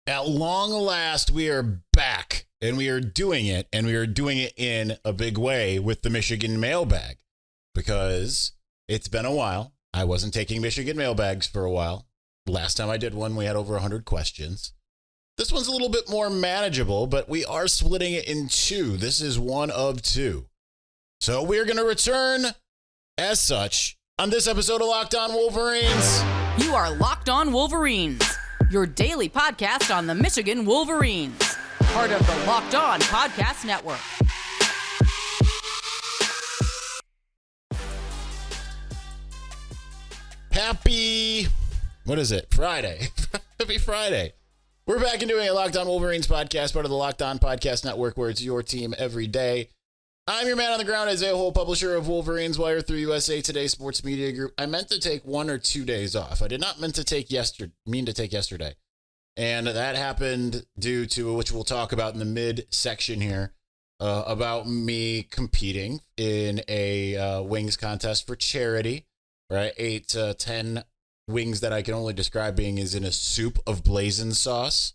At long last, we are back, and we are doing it, and we are doing it in a big way with the Michigan Mailbag, because it's been a while. I wasn't taking Michigan Mailbags for a while. Last time I did one, we had over 100 questions. This one's a little bit more manageable, but we are splitting it in two. This is one of two. So we're going to return as such on this episode of Locked On Wolverines. You are Locked On Wolverines, your daily podcast on the Michigan Wolverines, part of the Locked On Podcast Network. Happy, what is it? Friday. Happy Friday. We're back and doing a Locked On Wolverines podcast, part of the Locked On Podcast Network, where it's your team every day. I'm your man on the ground, Isaiah Hole, publisher of Wolverines Wire through USA Today Sports Media Group. I meant to take 1 or 2 days off. I did not mean to take yesterday. And that happened due to, which we'll talk about in the mid-section here, about me competing in a wings contest for charity, right? 8 to 10 wings that I can only describe being is in a soup of blazing sauce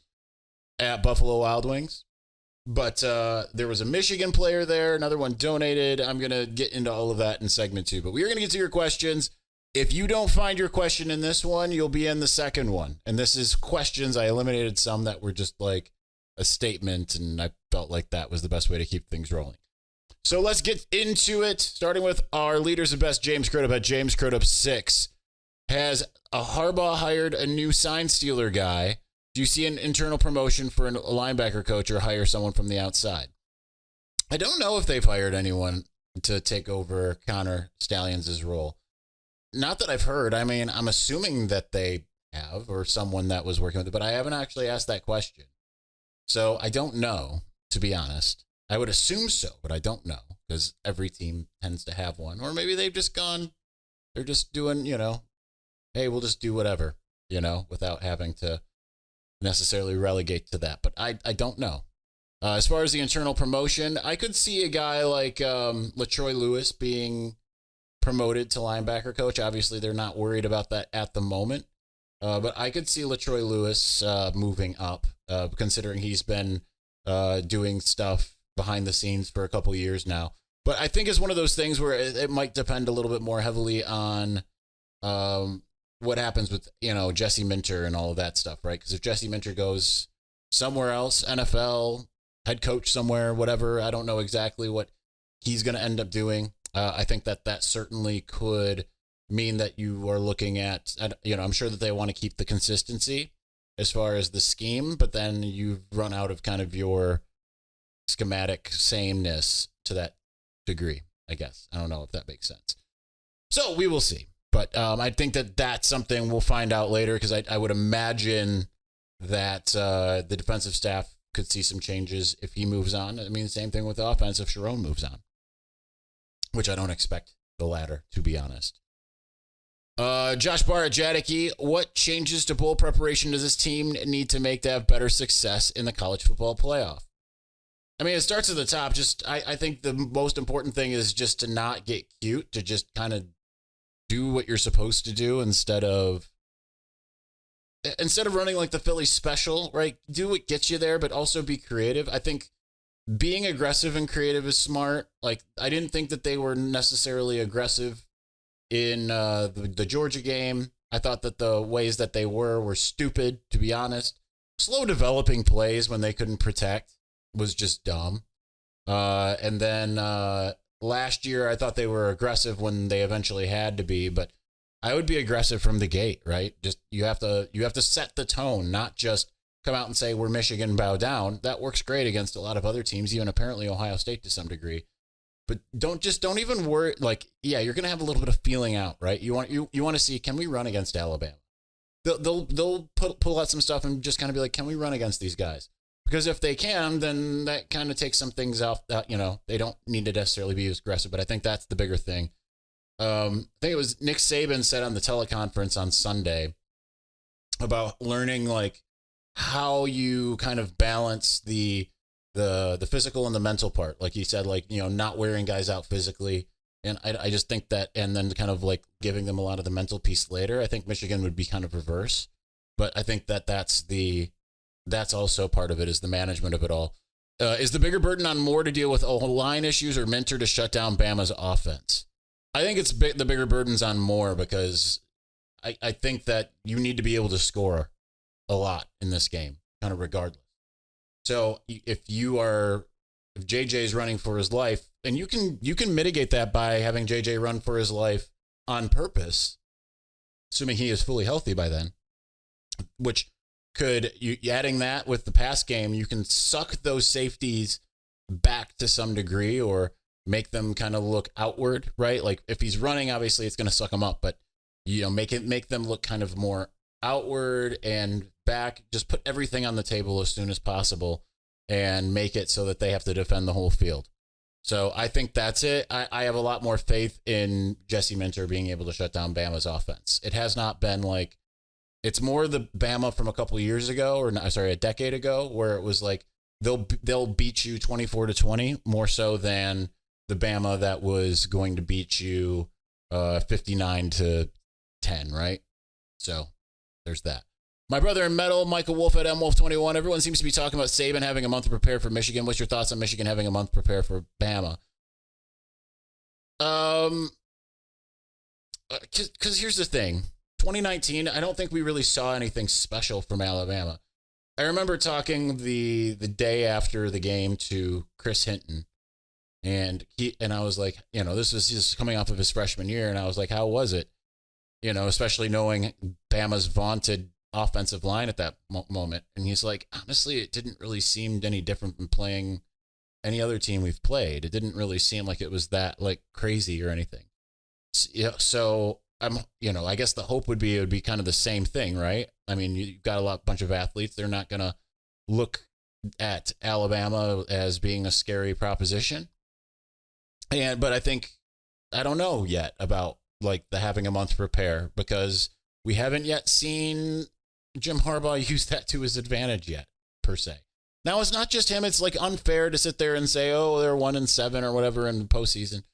at Buffalo Wild Wings. But there was a Michigan player there. Another one donated. I'm going to get into all of that in segment 2. But we are going to get to your questions. If you don't find your question in this one, you'll be in the second one. And this is questions. I eliminated some that were just like a statement, and I felt like that was the best way to keep things rolling. So let's get into it, starting with our leaders of best, James Crudup at James Crudup 6. Has a Harbaugh hired a new sign stealer guy? Do you see an internal promotion for a linebacker coach or hire someone from the outside? I don't know if they've hired anyone to take over Connor Stalions' role. Not that I've heard. I mean, I'm assuming that they have, or someone that was working with it, but I haven't actually asked that question. So I don't know, to be honest. I would assume so, but I don't know, because every team tends to have one. Or maybe they've just gone, they're just doing, hey, we'll just do whatever, without having to necessarily relegate to that. But I don't know. As far as the internal promotion, I could see a guy like LaTroy Lewis being promoted to linebacker coach. Obviously, they're not worried about that at the moment. But I could see LaTroy Lewis moving up, considering he's been doing stuff behind the scenes for a couple years now. But I think it's one of those things where it might depend a little bit more heavily on what happens with, Jesse Minter and all of that stuff, right? Because if Jesse Minter goes somewhere else, NFL, head coach somewhere, whatever, I don't know exactly what he's going to end up doing. I think that certainly could mean that you are looking at, I'm sure that they want to keep the consistency as far as the scheme, but then you've run out of kind of your schematic sameness to that degree, I guess. I don't know if that makes sense. So we will see. But I think that that's something we'll find out later, because I would imagine that the defensive staff could see some changes if he moves on. I mean, same thing with the offense if Sharon moves on, which I don't expect the latter, to be honest. Josh Barr at Jadicki, what changes to bowl preparation does this team need to make to have better success in the college football playoff? I mean, it starts at the top. I think the most important thing is just to not get cute, to just kind of do what you're supposed to do instead of running like the Philly special, right? Do what gets you there, but also be creative. I think being aggressive and creative is smart. Like, I didn't think that they were necessarily aggressive in the Georgia game. I thought that the ways that they were stupid, to be honest. Slow developing plays when they couldn't protect was just dumb. And then last year, I thought they were aggressive when they eventually had to be, but I would be aggressive from the gate, right? Just you have to set the tone, not just come out and say we're Michigan, bow down. That works great against a lot of other teams, even apparently Ohio State to some degree. But don't even worry. Like, yeah, you're gonna have a little bit of feeling out, right? You want to see, can we run against Alabama? They'll pull out some stuff and just kind of be like, can we run against these guys? Because if they can, then that kind of takes some things out that, they don't need to necessarily be as aggressive. But I think that's the bigger thing. I think it was Nick Saban said on the teleconference on Sunday about learning like how you kind of balance the physical and the mental part. Like he said, like, not wearing guys out physically. And I just think that, and then kind of like giving them a lot of the mental piece later. I think Michigan would be kind of reverse, but I think that that's the that's also part of it, is the management of it all. Is the bigger burden on Moore to deal with line issues or Minter to shut down Bama's offense? I think it's the bigger burden's on Moore, because I think that you need to be able to score a lot in this game, kind of regardless. So if JJ is running for his life, and you can mitigate that by having JJ run for his life on purpose, assuming he is fully healthy by then, which adding that with the pass game, you can suck those safeties back to some degree or make them kind of look outward, right? Like if he's running, obviously it's going to suck him up, but make them look kind of more outward and back. Just put everything on the table as soon as possible and make it so that they have to defend the whole field. So I think that's it. I have a lot more faith in Jase Minter being able to shut down Bama's offense. It has not been like, it's more the Bama from a couple of years ago, a decade ago, where it was like they'll beat you 24-20 more so than the Bama that was going to beat you 59-10, right? So there's that. My brother in metal, Michael Wolf at MWolf21. Everyone seems to be talking about Saban having a month to prepare for Michigan. What's your thoughts on Michigan having a month to prepare for Bama? Because here's the thing. 2019, I don't think we really saw anything special from Alabama. I remember talking the day after the game to Chris Hinton, and I was like, this was just coming off of his freshman year, and I was like, how was it? Especially knowing Bama's vaunted offensive line at that moment. And he's like, honestly, it didn't really seem any different from playing any other team we've played. It didn't really seem like it was that like crazy or anything. So I guess the hope would be it would be kind of the same thing, right? I mean, you've got bunch of athletes. They're not going to look at Alabama as being a scary proposition. But I don't know yet about like the having a month to prepare, because we haven't yet seen Jim Harbaugh use that to his advantage yet, per se. Now, it's not just him. It's like unfair to sit there and say, oh, they're 1-7 or whatever in the postseason.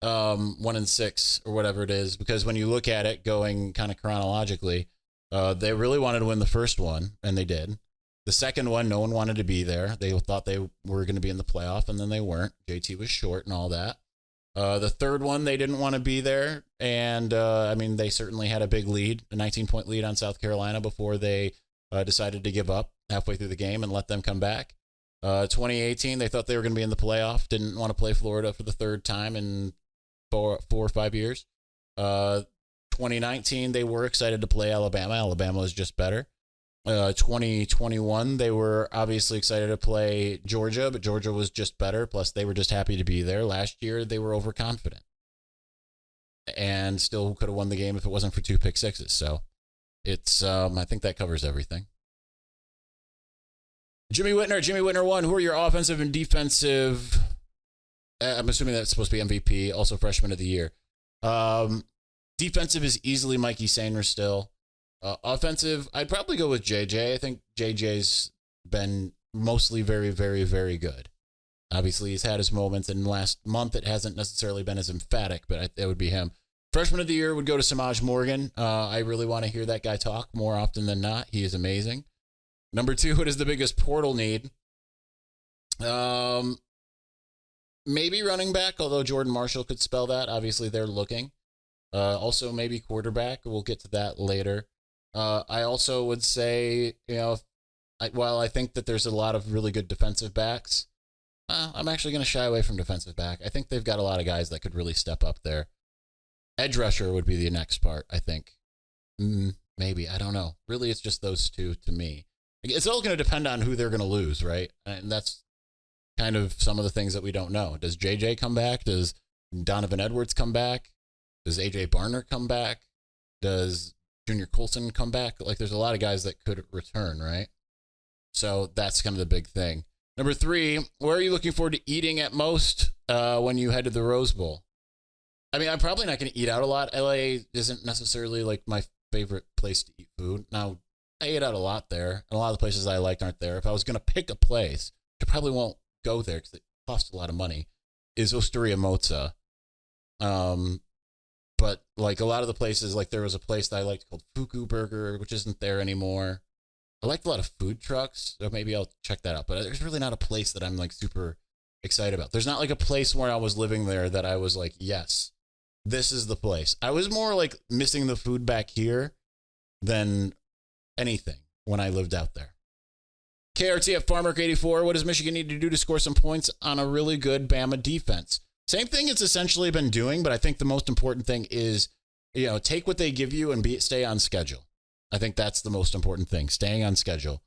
1-6 or whatever it is, because when you look at it going kind of chronologically, they really wanted to win the first one, and they did. The second one, no one wanted to be there. They thought they were going to be in the playoff, and then they weren't. JT was short and all that. The third one, they didn't want to be there, and they certainly had a big lead, a 19-point lead on South Carolina before they decided to give up halfway through the game and let them come back. 2018, they thought they were going to be in the playoff, didn't want to play Florida for the third time in 4 or 5 years. 2019, they were excited to play Alabama. Alabama was just better. 2021, they were obviously excited to play Georgia, but Georgia was just better. Plus, they were just happy to be there. Last year, they were overconfident and still could have won the game if it wasn't for 2 pick sixes. So it's, I think that covers everything. Jimmy Whitner 1, who are your offensive and defensive? I'm assuming that's supposed to be MVP, also freshman of the year. Defensive is easily Mikey Sainer still. Offensive, I'd probably go with JJ. I think JJ's been mostly very, very, very good. Obviously, he's had his moments, and last month it hasn't necessarily been as emphatic, but it would be him. Freshman of the year would go to Samaj Morgan. I really want to hear that guy talk more often than not. He is amazing. Number 2, what is the biggest portal need? Maybe running back, although Jordan Marshall could spell that. Obviously, they're looking. Also, maybe quarterback. We'll get to that later. I also would say, while I think that there's a lot of really good defensive backs, I'm actually going to shy away from defensive back. I think they've got a lot of guys that could really step up there. Edge rusher would be the next part, I think. Maybe. I don't know. Really, it's just those two to me. It's all going to depend on who they're going to lose, right? And that's kind of some of the things that we don't know. Does JJ come back? Does Donovan Edwards come back? Does AJ Barner come back? Does Junior Colson come back? Like, there's a lot of guys that could return, right? So that's kind of the big thing. Number 3, where are you looking forward to eating at most when you head to the Rose Bowl? I mean, I'm probably not going to eat out a lot. LA isn't necessarily like my favorite place to eat food. Now, I ate out a lot there, and a lot of the places I liked aren't there. If I was going to pick a place, I probably won't go there because it costs a lot of money, is Osteria Mozza. But like a lot of the places, like there was a place that I liked called Fuku Burger, which isn't there anymore. I liked a lot of food trucks, so maybe I'll check that out. But there's really not a place that I'm like super excited about. There's not like a place where I was living there that I was like, yes, this is the place. I was more like missing the food back here than anything when I lived out there. KRT at Farmer84, what does Michigan need to do to score some points on a really good Bama defense? Same thing it's essentially been doing, but I think the most important thing is, take what they give you and stay on schedule. I think that's the most important thing, staying on schedule.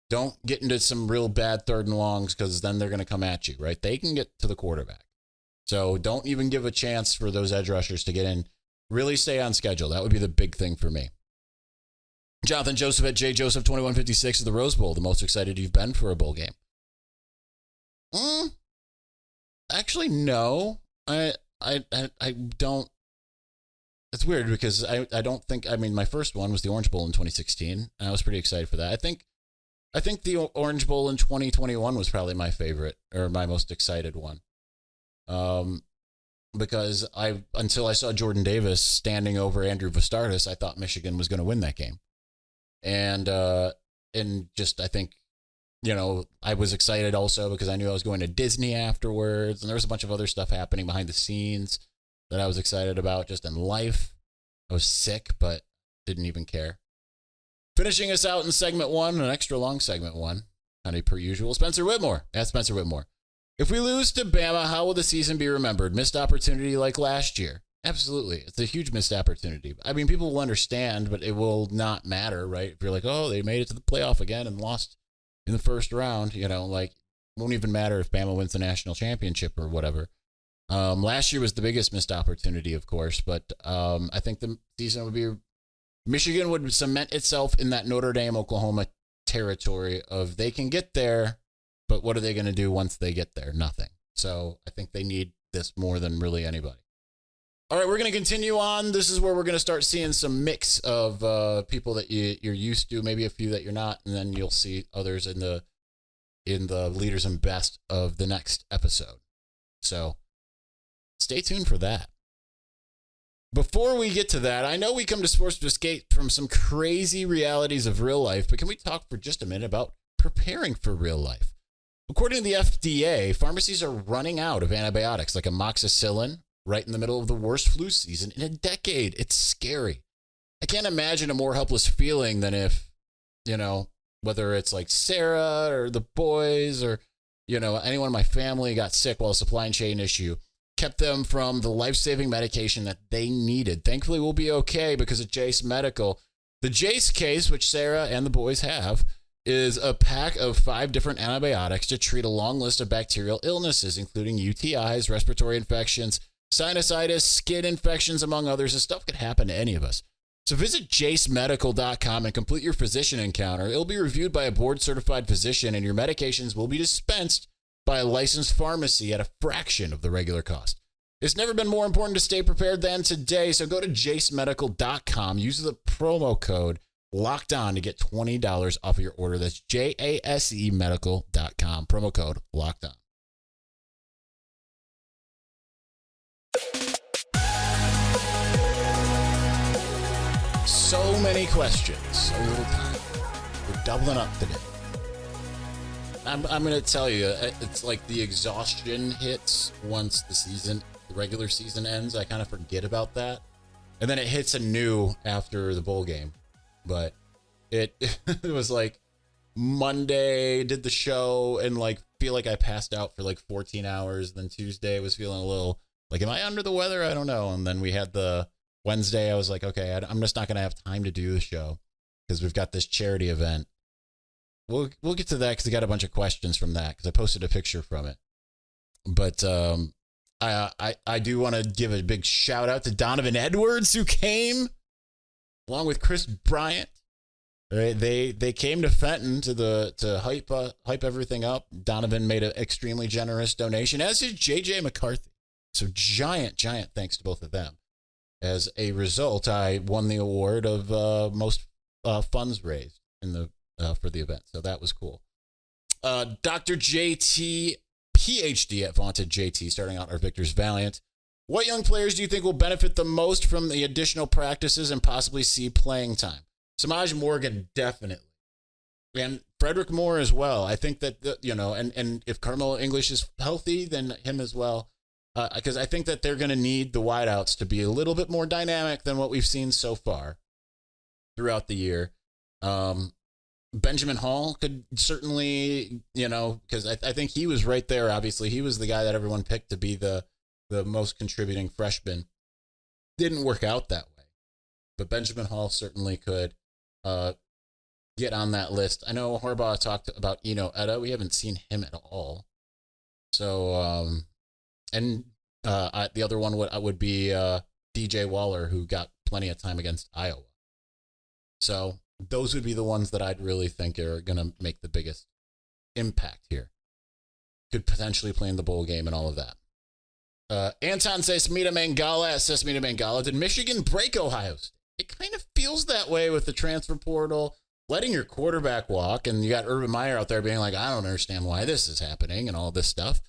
Don't get into some real bad third and longs because then they're going to come at you, right? They can get to the quarterback. So don't even give a chance for those edge rushers to get in. Really stay on schedule. That would be the big thing for me. Jonathan Joseph at JJoseph2156 of the Rose Bowl, the most excited you've been for a bowl game. Actually, no. I don't. It's weird because I don't think, my first one was the Orange Bowl in 2016, and I was pretty excited for that. I think the Orange Bowl in 2021 was probably my favorite or my most excited one. Because until I saw Jordan Davis standing over Andrew Vastardis, I thought Michigan was going to win that game. And just, I think, I was excited also because I knew I was going to Disney afterwards, and there was a bunch of other stuff happening behind the scenes that I was excited about just in life. I was sick, but didn't even care. Finishing us out in segment one, an extra long segment one, kind of per usual, Spencer Whitmore. That's Spencer Whitmore. If we lose to Bama, how will the season be remembered? Missed opportunity like last year? Absolutely. It's a huge missed opportunity. People will understand, but it will not matter, right? If you're like, oh, they made it to the playoff again and lost in the first round, won't even matter if Bama wins the national championship or whatever. Last year was the biggest missed opportunity, of course, but I think the season would be, Michigan would cement itself in that Notre Dame, Oklahoma territory of they can get there, but what are they going to do once they get there? Nothing. So I think they need this more than really anybody. All right, we're going to continue on. This is where we're going to start seeing some mix of people that you're used to, maybe a few that you're not, and then you'll see others in the leaders and best of the next episode. So stay tuned for that. Before we get to that, I know we come to sports to escape from some crazy realities of real life, but can we talk for just a minute about preparing for real life? According to the FDA, pharmacies are running out of antibiotics like amoxicillin right in the middle of the worst flu season in a decade. It's scary. I can't imagine a more helpless feeling than if, whether it's like Sarah or the boys or, anyone in my family got sick while a supply chain issue kept them from the life-saving medication that they needed. Thankfully, we'll be okay because of Jase Medical. The Jase case, which Sarah and the boys have, is a pack of 5 different antibiotics to treat a long list of bacterial illnesses, including UTIs, respiratory infections, sinusitis, skin infections, among others. This stuff could happen to any of us. So visit jasemedical.com and complete your physician encounter. It'll be reviewed by a board-certified physician, and your medications will be dispensed by a licensed pharmacy at a fraction of the regular cost. It's never been more important to stay prepared than today, so go to jasemedical.com. Use the promo code LOCKEDON to get $20 off of your order. That's jasemedical.com. Promo code LOCKEDON. So many questions, so little time. We're doubling up today. I'm going to tell you, it's like the exhaustion hits once the regular season ends. I kind of forget about that. And then it hits anew after the bowl game. But it was like Monday, did the show, and like feel like I passed out for like 14 hours. Then Tuesday I was feeling a little like, am I under the weather? I don't know. And then we had the Wednesday. I was like, okay, I'm just not going to have time to do the show because we've got this charity event. We'll get to that because I got a bunch of questions from that because I posted a picture from it. But I do want to give a big shout out to Donovan Edwards, who came along with Chris Bryant. They came to Fenton to hype everything up. Donovan made an extremely generous donation, as did JJ McCarthy. So giant thanks to both of them. As a result, I won the award of most funds raised in the for the event. So that was cool. Dr. JT, PhD at Vaunted JT, starting out our Victor's Valiant. What young players do you think will benefit the most from the additional practices and possibly see playing time? Samaj Morgan, definitely. And Frederick Moore as well. I think that, and if Carmelo English is healthy, then him as well. Because I think that they're going to need the wideouts to be a little bit more dynamic than what we've seen so far throughout the year. Benjamin Hall could certainly, because I think he was right there. Obviously, he was the guy that everyone picked to be the most contributing freshman. Didn't work out that way. But Benjamin Hall certainly could get on that list. I know Harbaugh talked about Eno Etta. We haven't seen him at all. So, the other one would be DJ Waller, who got plenty of time against Iowa. So those would be the ones that I'd really think are going to make the biggest impact here. Could potentially play in the bowl game and all of that. Anton Sesmita Mangala, did Michigan break Ohio State? It kind of feels that way with the transfer portal, letting your quarterback walk, and you got Urban Meyer out there being like, I don't understand why this is happening and all this stuff.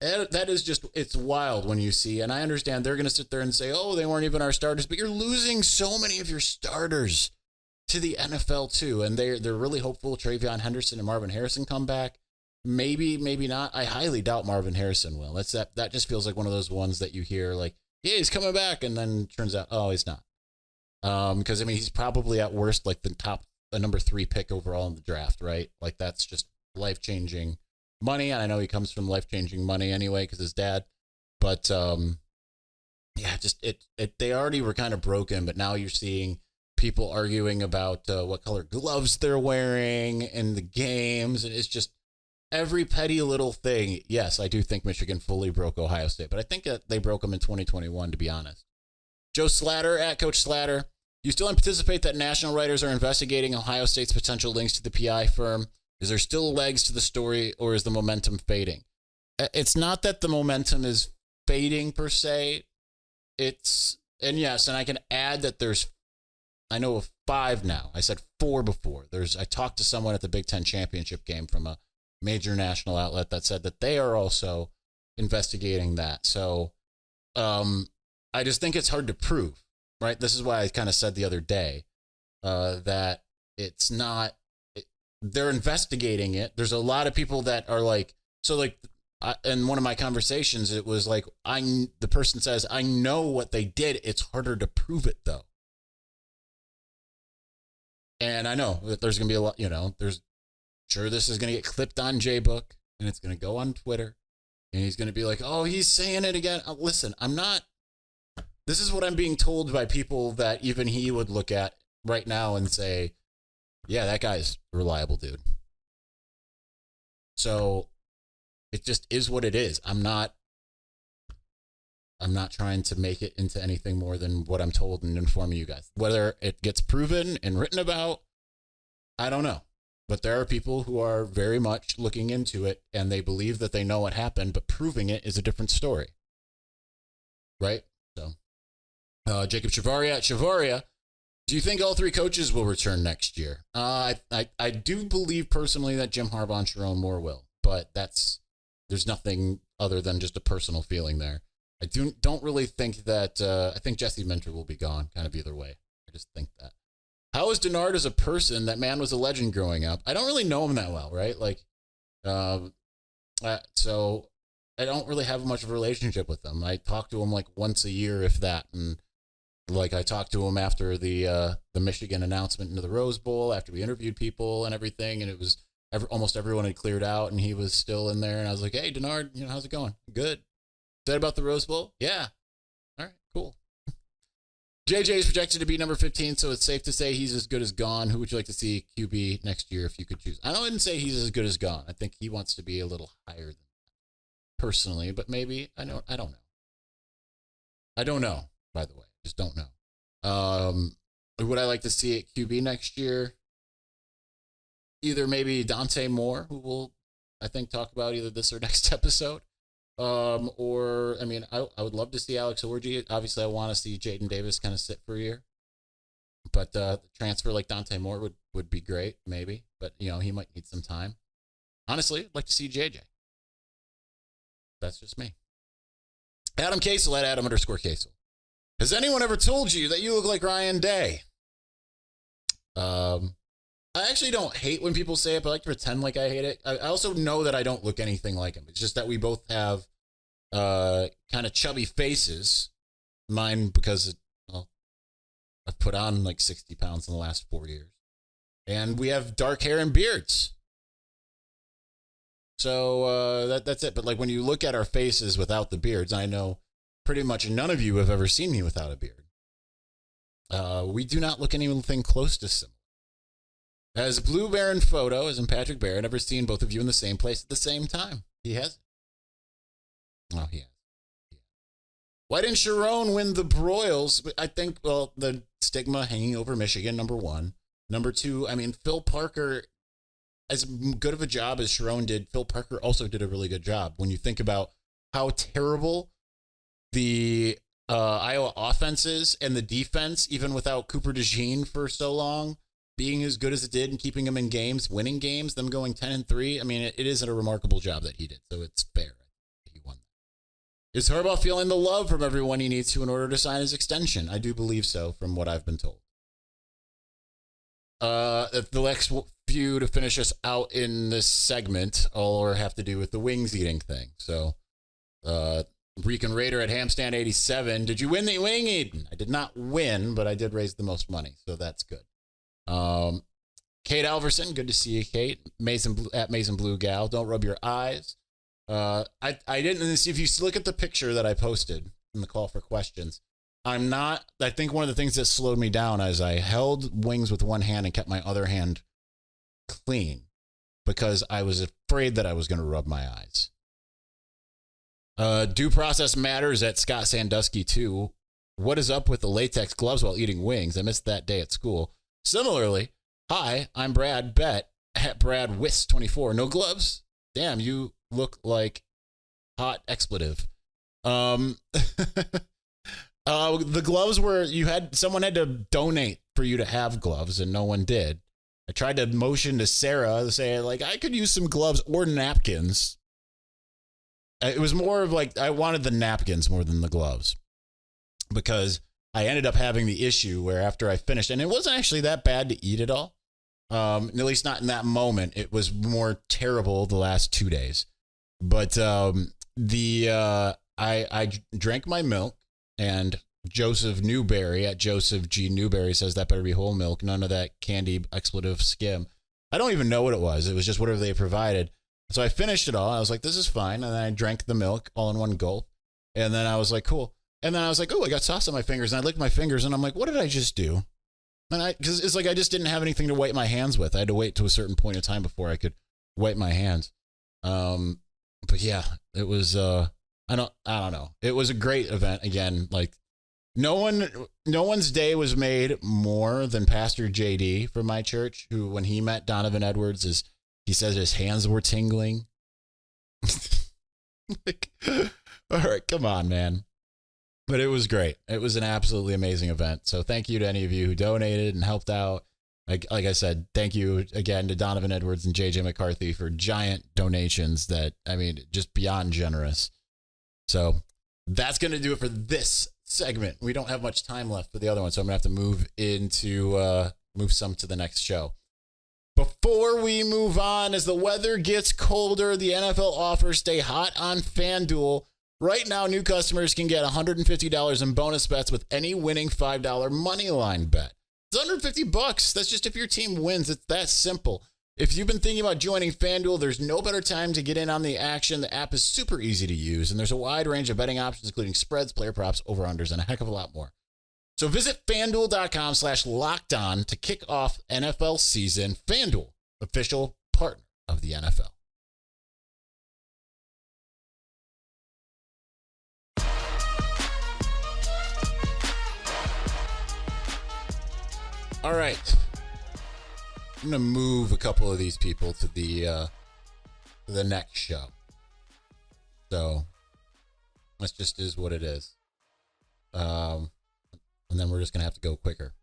That is just, it's wild when you see, and I understand they're going to sit there and say, oh, they weren't even our starters, but you're losing so many of your starters to the NFL too, and they're really hopeful Travion Henderson and Marvin Harrison come back. Maybe not. I highly doubt Marvin Harrison will. That just feels like one of those ones that you hear like, yeah, he's coming back, and then turns out, oh, he's not. Because he's probably at worst like the number 3 pick overall in the draft, right? Like that's just life-changing money, and I know he comes from life-changing money anyway because his dad. But they already were kind of broken, but now you're seeing people arguing about what color gloves they're wearing in the games, and it's just every petty little thing. Yes, I do think Michigan fully broke Ohio State, but I think that they broke them in 2021, to be honest. Joe Slatter, at Coach Slatter, you still anticipate that national writers are investigating Ohio State's potential links to the PI firm? Is there still legs to the story, or is the momentum fading? It's not that the momentum is fading per se. And I can add that I know of 5 now. I said 4 before. I talked to someone at the Big Ten championship game from a major national outlet that said that they are also investigating that. So I just think it's hard to prove, right? This is why I kind of said the other day that it's not, they're investigating it. There's a lot of people that are like, in one of my conversations, it was like, the person says, I know what they did. It's harder to prove it though. And I know that there's going to be a lot, this is going to get clipped on J-Book, and it's going to go on Twitter, and he's going to be like, oh, he's saying it again. Listen, this is what I'm being told by people that even he would look at right now and say, yeah, that guy's a reliable dude. So it just is what it is. I'm not trying to make it into anything more than what I'm told and informing you guys. Whether it gets proven and written about, I don't know. But there are people who are very much looking into it, and they believe that they know what happened, but proving it is a different story. Right? So, Jacob Chavaria at Chavaria, do you think all 3 coaches will return next year? I do believe personally that Jim Harbaugh and Sharon Moore will, but there's nothing other than just a personal feeling there. I don't really think that, I think Jesse Minter will be gone, kind of either way. I just think that. How is Denard as a person? That man was a legend growing up. I don't really know him that well, right? So I don't really have much of a relationship with him. I talk to him like once a year, if that. And I talked to him after the Michigan announcement into the Rose Bowl, after we interviewed people and everything. And it was almost everyone had cleared out and he was still in there. And I was like, hey, Denard, how's it going? Good. Said about the Rose Bowl? Yeah. All right, cool. JJ is projected to be number 15, so it's safe to say he's as good as gone. Who would you like to see QB next year if you could choose? I wouldn't say he's as good as gone. I think he wants to be a little higher than that, personally, but maybe, I don't know. I don't know, by the way. Just don't know. Would I like to see at QB next year? Either maybe Dante Moore, who we'll, I think, talk about either this or next episode. I would love to see Alex Orji. Obviously, I want to see Jaden Davis kind of sit for a year. But the transfer like Dante Moore would be great, maybe. But, he might need some time. Honestly, I'd like to see JJ. That's just me. Adam Casel at Adam_Casel. Has anyone ever told you that you look like Ryan Day? I I actually don't hate when people say it, but I like to pretend like I hate it. I also know that I don't look anything like him. It's just that we both have kind of chubby faces. Mine because I've put on like 60 pounds in the last 4 years. And we have dark hair and beards. So that's it. But like when you look at our faces without the beards, I know pretty much none of you have ever seen me without a beard. We do not look anything close to similar. As Blue Baron Photo, as in Patrick Barron, never seen both of you in the same place at the same time. He has. Oh, he has. Why didn't Sharon win the Broyles? I think, well, the stigma hanging over Michigan, number one. Number two, I mean, Phil Parker, as good of a job as Sharon did, Phil Parker also did a really good job. When you think about how terrible the Iowa offense is and the defense, even without Cooper DeJean for so long, being as good as it did and keeping them in games, winning games, them going 10-3. I mean, it isn't a remarkable job that he did, so it's fair. He won. Is Harbaugh feeling the love from everyone he needs to in order to sign his extension? I do believe so, from what I've been told. The next few to finish us out in this segment all have to do with the wings eating thing. So, Rican Raider at Hamstand 87. Did you win the wing eating? I did not win, but I did raise the most money, so that's good. Kate Alverson, good to see you, Kate. Mason Blue Gal, don't rub your eyes. I didn't see if you look at the picture that I posted in the call for questions. I think one of the things that slowed me down is I held wings with one hand and kept my other hand clean because I was afraid that I was going to rub my eyes. Due process matters at Scott Sandusky too. What is up with the latex gloves while eating wings? I missed that day at school. Similarly, hi, I'm Brad Bet at Brad Wiss 24. No gloves? Damn, you look like hot expletive. The gloves were someone had to donate for you to have gloves and no one did. I tried to motion to Sarah to say like I could use some gloves or napkins. It was more of like I wanted the napkins more than the gloves because I ended up having the issue where after I finished, and it wasn't actually that bad to eat it all. At least not in that moment. It was more terrible the last 2 days. But I drank my milk, and Joseph Newberry at Joseph G. Newberry says that better be whole milk, none of that candy expletive skim. I don't even know what it was. It was just whatever they provided. So I finished it all. I was like, this is fine. And then I drank the milk all in one gulp. And then I was like, cool. And then I was like, oh, I got sauce on my fingers. And I licked my fingers and I'm like, what did I just do? And because it's like I just didn't have anything to wipe my hands with. I had to wait to a certain point of time before I could wipe my hands. But yeah, it was I don't know. It was a great event. Again, like no one's day was made more than Pastor JD from my church, who when he met Donovan Edwards he says his hands were tingling. Like, all right, come on, man. But it was great. It was an absolutely amazing event. So thank you to any of you who donated and helped out. Like I said, thank you again to Donovan Edwards and JJ McCarthy for giant donations that, I mean, just beyond generous. So that's going to do it for this segment. We don't have much time left for the other one, so I'm going to have to move some to the next show. Before we move on, as the weather gets colder, the NFL offers stay hot on FanDuel. Right now, new customers can get $150 in bonus bets with any winning $5 moneyline bet. It's $150. That's just if your team wins. It's that simple. If you've been thinking about joining FanDuel, there's no better time to get in on the action. The app is super easy to use, and there's a wide range of betting options, including spreads, player props, over-unders, and a heck of a lot more. So visit FanDuel.com/lockedon to kick off NFL season. FanDuel, official partner of the NFL. All right. I'm going to move a couple of these people to the next show. So that just is what it is. And then we're just going to have to go quicker.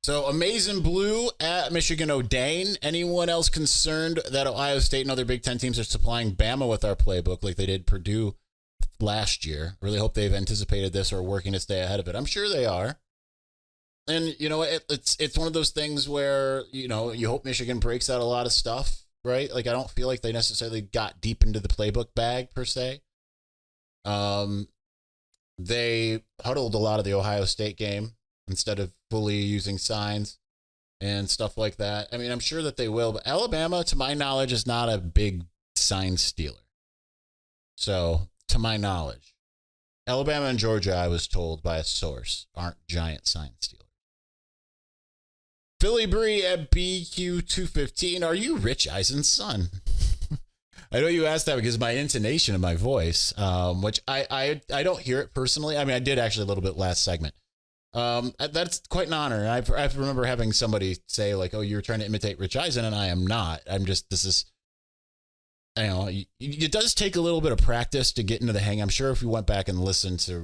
So Amazing Blue at Michigan O'Dane. Anyone else concerned that Ohio State and other Big Ten teams are supplying Bama with our playbook like they did Purdue last year? Really hope they've anticipated this or are working to stay ahead of it. I'm sure they are. And, you know, it's one of those things where, you know, you hope Michigan breaks out a lot of stuff, right? Like, I don't feel like they necessarily got deep into the playbook bag, per se. They huddled a lot of the Ohio State game instead of fully using signs and stuff like that. I mean, I'm sure that they will, but Alabama, to my knowledge, is not a big sign stealer. So, to my knowledge, Alabama and Georgia, I was told by a source, aren't giant sign stealers. Philly Bree at BQ215. Are you Rich Eisen's son? I know you asked that because of my intonation of my voice, which I don't hear it personally. I mean, I did actually a little bit last segment. That's quite an honor. I remember having somebody say, like, oh, you're trying to imitate Rich Eisen, and I am not. I know, it does take a little bit of practice to get into the hang. I'm sure if you went back and listened to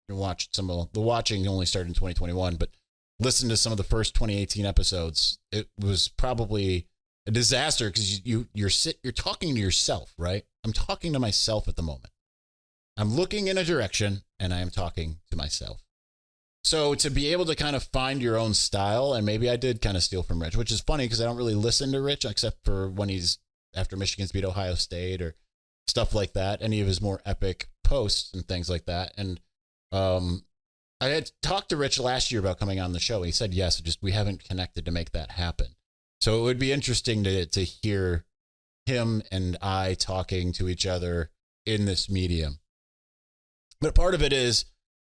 watch some of the watching only started in 2021, but listen to some of the first 2018 episodes, it was probably a disaster because you're talking to yourself, right? I'm talking to myself at the moment. I'm looking in a direction and I am talking to myself. So to be able to kind of find your own style, and maybe I did kind of steal from Rich, which is funny because I don't really listen to Rich except for when he's after Michigan's beat Ohio State or stuff like that, any of his more epic posts and things like that. And I had talked to Rich last year about coming on the show. He said yes, just we haven't connected to make that happen. So it would be interesting to hear him and I talking to each other in this medium. But part of it is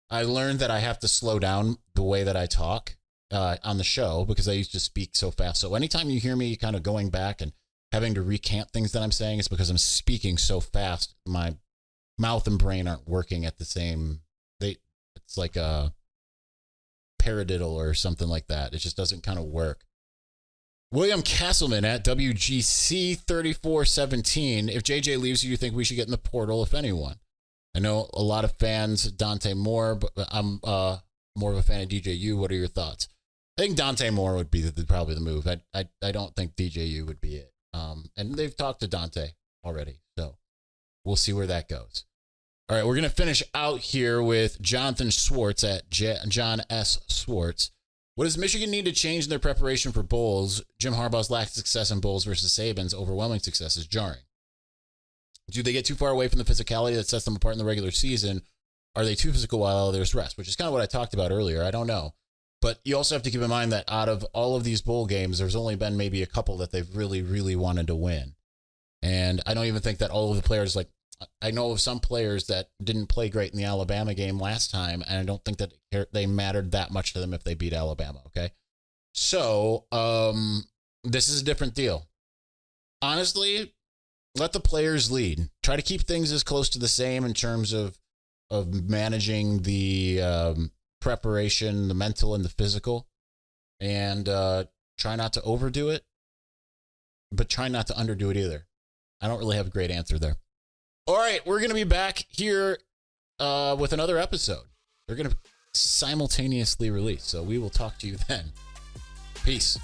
I learned that I have to slow down the way that I talk on the show because I used to speak so fast. So anytime you hear me kind of going back and having to recant things that I'm saying, it's because I'm speaking so fast. My mouth and brain aren't working at the same. It's like a paradiddle or something like that. It just doesn't kind of work. William Castleman at WGC3417. If JJ leaves, you think we should get in the portal, if anyone? I know a lot of fans, Dante Moore, but I'm more of a fan of DJU. What are your thoughts? I think Dante Moore would be probably the move. I don't think DJU would be it. And they've talked to Dante already, so we'll see where that goes. All right, we're going to finish out here with Jonathan Schwartz at John S. Schwartz. What does Michigan need to change in their preparation for bowls? Jim Harbaugh's lack of success in bowls versus Saban's overwhelming success is jarring. Do they get too far away from the physicality that sets them apart in the regular season? Are they too physical while there's rest? Which is kind of what I talked about earlier. I don't know. But you also have to keep in mind that out of all of these bowl games, there's only been maybe a couple that they've really, really wanted to win. And I don't even think that all of the players, like, I know of some players that didn't play great in the Alabama game last time, and I don't think that they mattered that much to them if they beat Alabama, okay? So, this is a different deal. Honestly, let the players lead. Try to keep things as close to the same in terms of managing the preparation, the mental and the physical, and try not to overdo it, but try not to underdo it either. I don't really have a great answer there. All right, we're going to be back here with another episode. They're going to simultaneously release, so we will talk to you then. Peace.